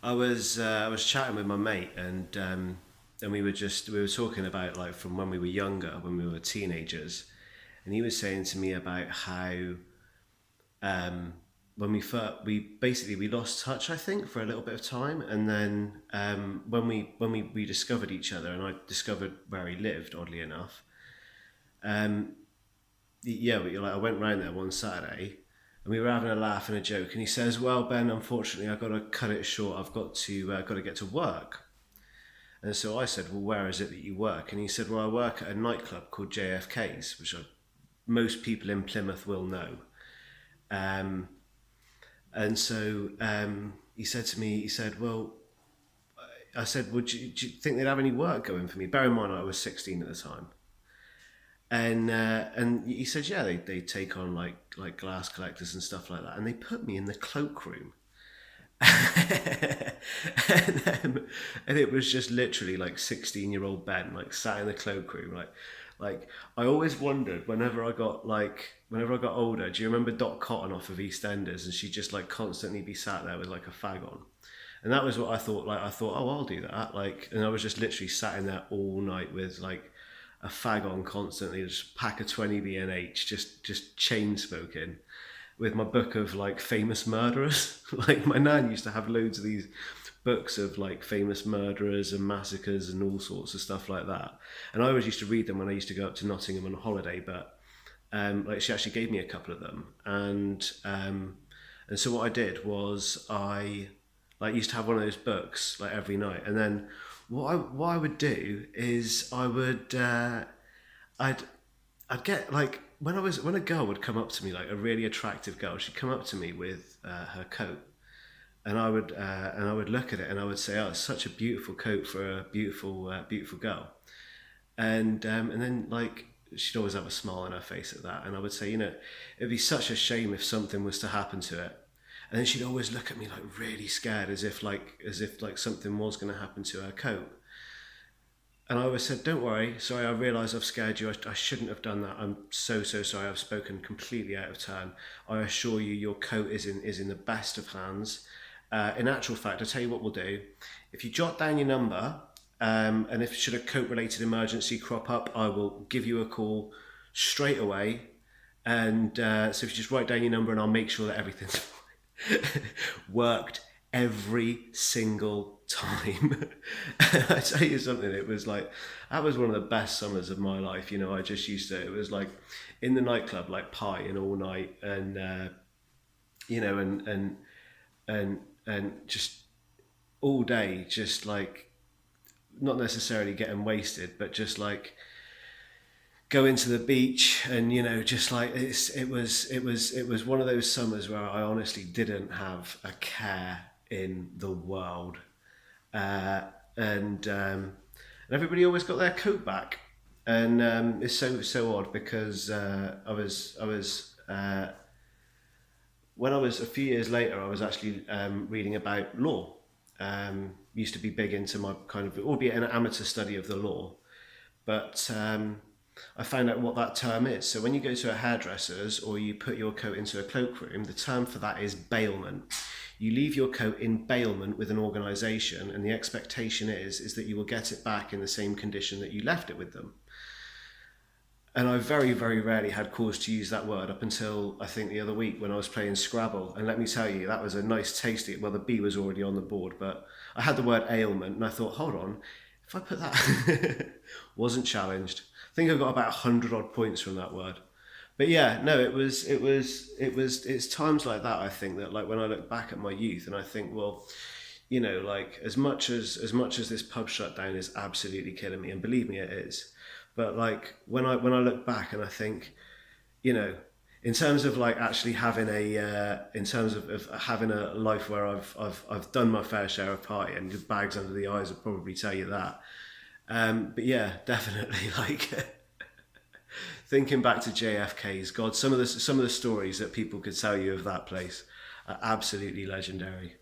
I was chatting with my mate, and we were talking about like from when we were younger, when we were teenagers, and he was saying to me about how um, when we basically we lost touch, I think, for a little bit of time, and then when we rediscovered each other, and I discovered where he lived, oddly enough. um, yeah, like I went round there one Saturday, and we were having a laugh and a joke, and he says, "Well, Ben, unfortunately, I've got to cut it short. I've got to get to work." And so I said, "Well, where is it that you work?" And he said, "Well, I work at a nightclub called JFK's, most people in Plymouth will know." Um, and so he said to me, he said, "Well," I said, do you think they'd have any work going for me?" Bear in mind, I was 16 at the time. And he said, "Yeah, they take on like glass collectors and stuff like that." And they put me in the cloakroom. And it was just literally like 16-year-old Ben, like sat in the cloakroom, like I always wondered whenever I got older. Do you remember Dot Cotton off of EastEnders? And she'd just like constantly be sat there with like a fag on. And that was what I thought. Like I thought, oh, I'll do that. Like, and I was just literally sat in there all night with like a fag on constantly, just a pack of 20 B&H, just chain smoking, with my book of like famous murderers. Like my nan used to have loads of these books of like famous murderers and massacres and all sorts of stuff like that. And I always used to read them when I used to go up to Nottingham on holiday. But like she actually gave me a couple of them, and so what I did was I like used to have one of those books like every night, and then what I would do is I'd I'd get like when a girl would come up to me, like a really attractive girl, she'd come up to me with her coat, and I would look at it and I would say, "Oh, it's such a beautiful coat for a beautiful girl." And then like she'd always have a smile on her face at that, and I would say, "It'd be such a shame if something was to happen to it." And then she'd always look at me like really scared, as if something was going to happen to her coat. And I always said, "Don't worry. Sorry, I realise I've scared you. I shouldn't have done that. I'm so sorry. I've spoken completely out of turn. I assure you, your coat is in the best of hands. In actual fact, I'll tell you what we'll do. If you jot down your number, and if should a coat-related emergency crop up, I will give you a call straight away. And so if you just write down your number, and I'll make sure that everything's fine." Worked every single time. I tell you something, it was like that was one of the best summers of my life. I just used to. It was like in the nightclub, like partying all night, and you know, and just all day, just like not necessarily getting wasted, but just like going to the beach, and just like it was one of those summers where I honestly didn't have a care in the world. uh, and everybody always got their coat back. And it's so odd because when I was a few years later, I was actually reading about law. Used to be big into my kind of, albeit an amateur study of the law, but I found out what that term is. So when you go to a hairdresser's or you put your coat into a cloakroom, the term for that is bailment. You leave your coat in bailment with an organisation, and the expectation is that you will get it back in the same condition that you left it with them. And I very, very rarely had cause to use that word up until I think the other week when I was playing Scrabble. And let me tell you, that was a nice tasty, well, the B was already on the board, but I had the word ailment, and I thought, hold on, if I put that, wasn't challenged. I think I got about 100 odd points from that word. But yeah, no, it's times like that, I think, that like when I look back at my youth and I think, well, like as much as this pub shutdown is absolutely killing me, and believe me, it is. But like when I look back and I think, you know, in terms of like actually having in terms of having a life where I've done my fair share of party, and the bags under the eyes will probably tell you that. But yeah, definitely like thinking back to JFK's, God, some of the stories that people could tell you of that place are absolutely legendary.